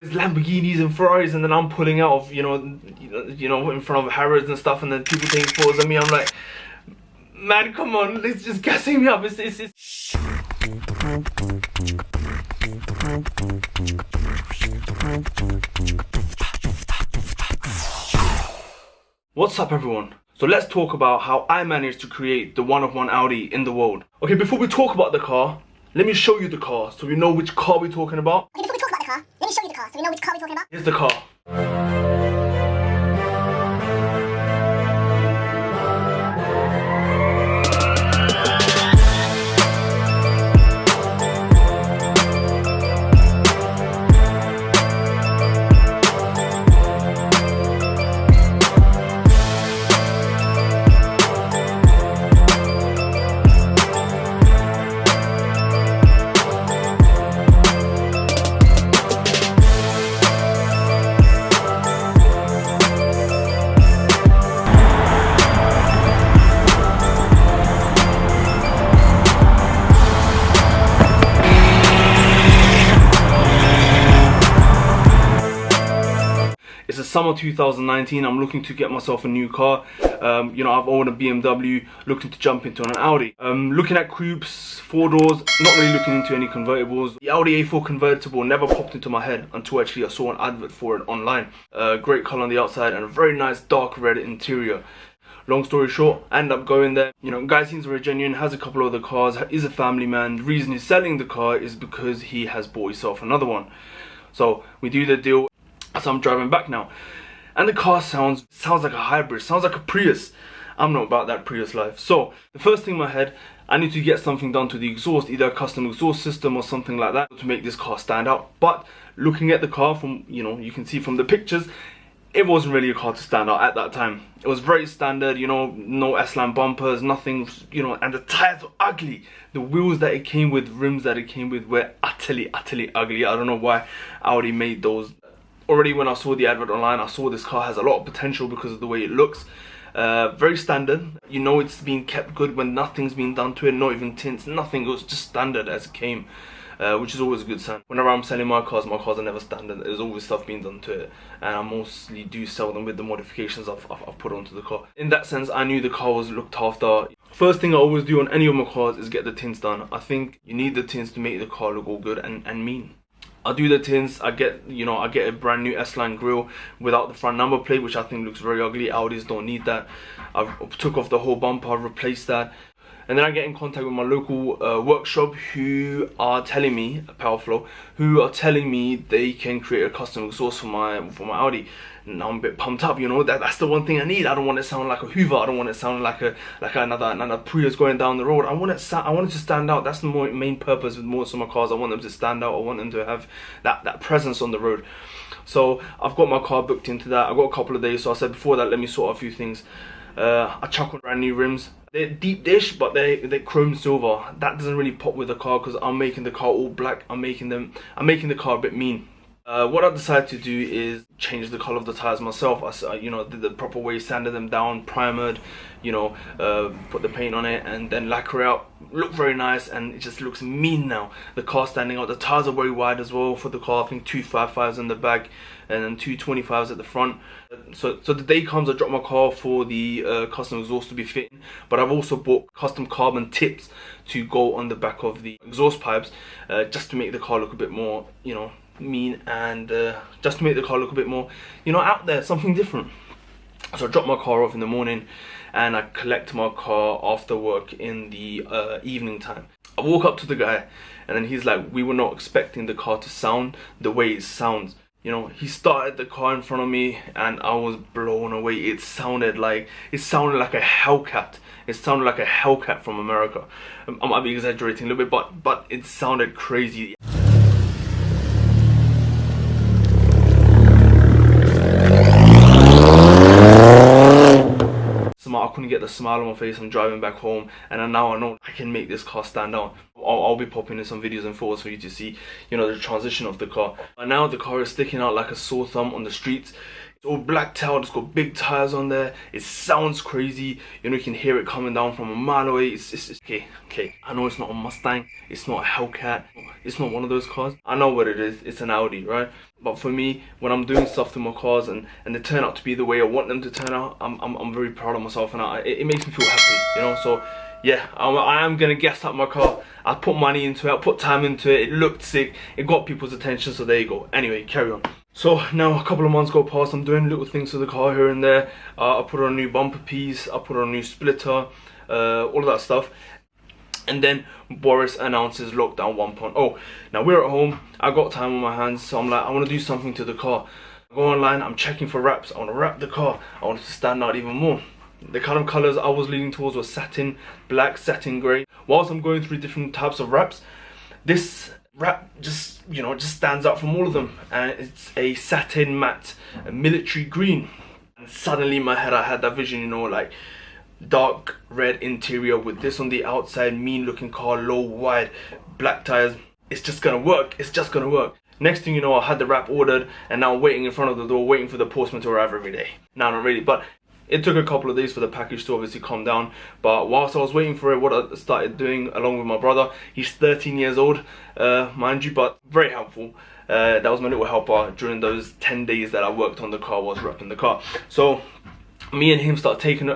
There's Lamborghinis and Ferraris, and then I'm pulling out of, you know, in front of Harrods and stuff, and then people taking photos of me. I'm like, man, come on, it's just gassing me up. It's... What's up, everyone? So let's talk about how I managed to create the One of One Audi in the world. Okay, before we talk about the car, let me show you the car so we know which car we're talking about. Okay, before we talk about the car, let me show you the car so we know which car we're talking about. Here's the car. It's the summer 2019. I'm looking to get myself a new car. You know, I've owned a BMW, looking to jump into an Audi. Looking at coupes, 4-doors, not really looking into any convertibles. The Audi A4 convertible never popped into my head until actually I saw an advert for it online. Great color on the outside and a very nice dark red interior. Long story short, I ended up going there. You know, guy seems very genuine, has a couple of other cars, is a family man. The reason he's selling the car is because he has bought himself another one. So we do the deal. So I'm driving back now, and the car sounds like a hybrid, sounds like a Prius. I'm not about that Prius life. So the first thing in my head, I need to get something done to the exhaust, either a custom exhaust system or something like that to make this car stand out. But looking at the car from, you know, you can see from the pictures, it wasn't really a car to stand out at that time. It was very standard, you know, no S-line bumpers, nothing, you know, and the tires were ugly. The wheels that it came with, rims that it came with were utterly ugly. I don't know why Audi made those. Already when I saw the advert online, I saw this car has a lot of potential because of the way it looks. Very standard. You know it's been kept good when nothing's been done to it, not even tints, nothing. It was just standard as it came, which is always a good sign. Whenever I'm selling my cars are never standard. There's always stuff being done to it, and I mostly do sell them with the modifications I've put onto the car. In that sense, I knew the car was looked after. First thing I always do on any of my cars is get the tints done. I think you need the tints to make the car look all good and mean. I do the tints. I get a brand new S-line grille without the front number plate, which I think looks very ugly. Audis don't need that. I've took off the whole bumper, I've replaced that. And then I get in contact with my local workshop who are telling me, Powerflow, who are telling me they can create a custom exhaust for my Audi. And I'm a bit pumped up, you know, that's the one thing I need. I don't want it to sound like a Hoover. I don't want it to sound like another Prius going down the road. I want it to stand out. That's the main purpose with most of my cars. I want them to stand out. I want them to have that presence on the road. So I've got my car booked into that. I've got a couple of days. So I said before that, let me sort out a few things. I chuck on brand new rims. They're deep dish, but they're chrome silver. That doesn't really pop with the car because I'm making the car all black. I'm making the car a bit mean. What I decided to do is change the color of the tires myself. I you know, did the proper way, sanded them down, primered, you know, put the paint on it, and then lacquer out. Look very nice, and it just looks mean now. The car standing out. The tires are very wide as well for the car. I think 255s in the back and then 225s at the front. So the day comes, I drop my car for the custom exhaust to be fitting, but I've also bought custom carbon tips to go on the back of the exhaust pipes, just to make the car look a bit more, you know, mean, and just to make the car look a bit more, you know, out there, something different. So I drop my car off in the morning and I collect my car after work in the evening time. I walk up to the guy and then he's like, we were not expecting the car to sound the way it sounds. You know, he started the car in front of me and I was blown away. It sounded like a Hellcat. It sounded like a Hellcat from America. I might be exaggerating a little bit, but it sounded crazy. I couldn't get the smile on my face. I'm driving back home, and now I know I can make this car stand out. I'll be popping in some videos and photos for you to see, you know, the transition of the car. And now the car is sticking out like a sore thumb on the streets. It's all black tailed, it's got big tires on there. It sounds crazy. You know, you can hear it coming down from a mile away. It's okay. I know it's not a Mustang, it's not a Hellcat, it's not one of those cars. I know what it is. It's an Audi, right? But for me, when I'm doing stuff to my cars and they turn out to be the way I want them to turn out, I'm very proud of myself, and it makes me feel happy, you know. So yeah, I am gonna gas up my car. I put money into it, I put time into it. It looked sick, it got people's attention, so there you go. Anyway, carry on. So now a couple of months go past, I'm doing little things to the car here and there. I put on a new bumper piece, I put on a new splitter, all of that stuff. And then Boris announces lockdown 1.0. Now we're at home, I got time on my hands, so I'm like, I want to do something to the car. I go online, I'm checking for wraps. I want to wrap the car, I want it to stand out even more. The kind of colours I was leaning towards was satin black, satin grey. Whilst I'm going through different types of wraps, this wrap just stands out from all of them, and it's a satin matte, a military green. And suddenly in my head I had that vision, you know, like dark red interior with this on the outside, mean looking car, low wide black tires. It's just gonna work, it's just gonna work. Next thing you know, I had the wrap ordered, and now I'm waiting in front of the door, waiting for the postman to arrive every day. Now not really, but it took a couple of days for the package to obviously calm down. But whilst I was waiting for it, what I started doing along with my brother, he's 13 years old, mind you, but very helpful. That was my little helper during those 10 days that I worked on the car, was wrapping the car. So me and him started taking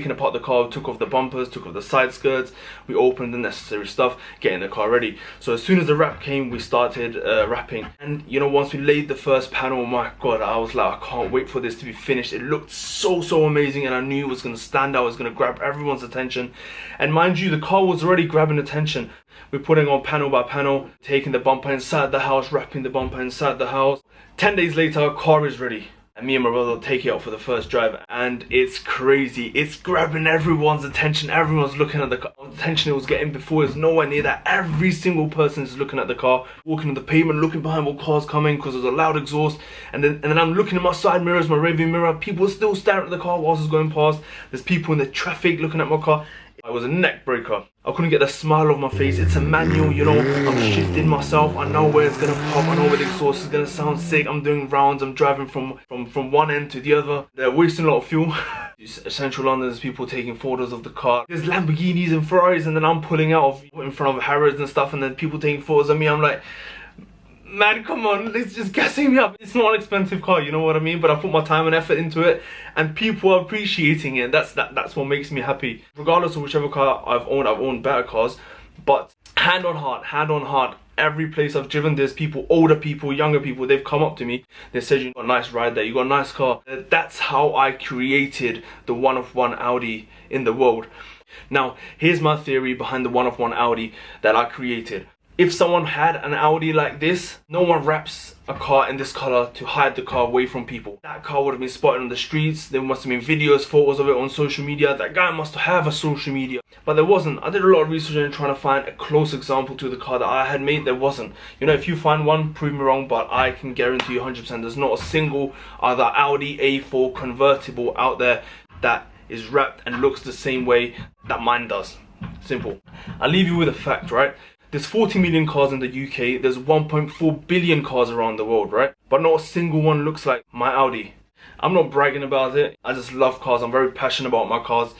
apart the car, took off the bumpers, took off the side skirts, we opened the necessary stuff, getting the car ready. So as soon as the wrap came, we started wrapping. And you know, once we laid the first panel, my god, I was like, I can't wait for this to be finished. It looked so amazing, and I knew it was going to stand out, it was going to grab everyone's attention. And mind you, the car was already grabbing attention. We're putting on panel by panel, taking the bumper inside the house, wrapping the bumper inside the house. 10 days later, car is ready. And me and my brother take it out for the first drive, and it's crazy. It's grabbing everyone's attention. Everyone's looking at the car. The attention it was getting before is nowhere near that. Every single person is looking at the car, walking on the pavement, looking behind what cars coming, because there's a loud exhaust. And then I'm looking at my side mirrors, my rearview mirror. People are still staring at the car whilst it's going past. There's people in the traffic looking at my car. It was a neck breaker. I couldn't get the smile off my face. It's a manual, you know, I'm shifting myself. I know where it's gonna pop, I know where the exhaust is gonna sound sick. I'm doing rounds, I'm driving from one end to the other. They're wasting a lot of fuel. Central London, there's people taking photos of the car. There's Lamborghinis and Ferraris, and then I'm pulling out in front of Harrods and stuff, and then people taking photos of me. I'm like, man, come on, it's just gassing me up. It's not an expensive car, you know what I mean? But I put my time and effort into it, and people are appreciating it. That's what makes me happy. Regardless of whichever car I've owned better cars. But hand on heart, every place I've driven, there's people, older people, younger people, they've come up to me. They said, you got a nice ride there, you got a nice car. That's how I created the One of One Audi in the world. Now, here's my theory behind the One of One Audi that I created. If someone had an Audi like this, no one wraps a car in this color to hide the car away from people. That car would have been spotted on the streets. There must have been videos, photos of it on social media. That guy must have a social media. But there wasn't. I did a lot of research and trying to find a close example to the car that I had made. There wasn't. You know, if you find one, prove me wrong, but I can guarantee you 100% there's not a single other Audi A4 convertible out there that is wrapped and looks the same way that mine does. Simple. I'll leave you with a fact, right? There's 40 million cars in the UK, there's 1.4 billion cars around the world, right? But not a single one looks like my Audi. I'm not bragging about it, I just love cars, I'm very passionate about my cars.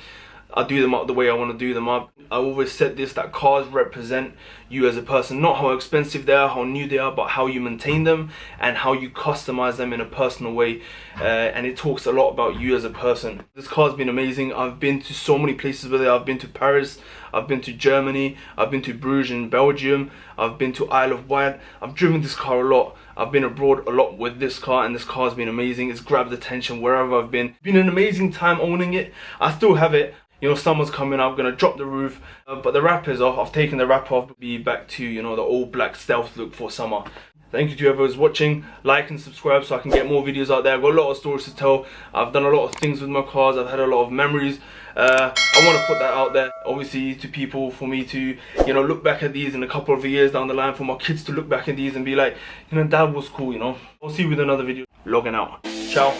I do them up the way I want to do them up. I always said this, that cars represent you as a person. Not how expensive they are, how new they are, but how you maintain them and how you customize them in a personal way. And it talks a lot about you as a person. This car's been amazing. I've been to so many places with it. I've been to Paris, I've been to Germany, I've been to Bruges in Belgium, I've been to Isle of Wight. I've driven this car a lot. I've been abroad a lot with this car, and this car's been amazing. It's grabbed attention wherever I've been. It's been an amazing time owning it. I still have it. You know, summer's coming up, I'm gonna drop the roof, but the wrap is off. I've taken the wrap off, be back to, you know, the old black stealth look for summer. Thank you to whoever is watching. Like and subscribe so I can get more videos out there. I've got a lot of stories to tell. I've done a lot of things with my cars. I've had a lot of memories. I want to put that out there, obviously, to people, for me to, you know, look back at these in a couple of years down the line, for my kids to look back at these and be like, you know, Dad was cool, you know. I'll see you with another video. Logging out. Ciao.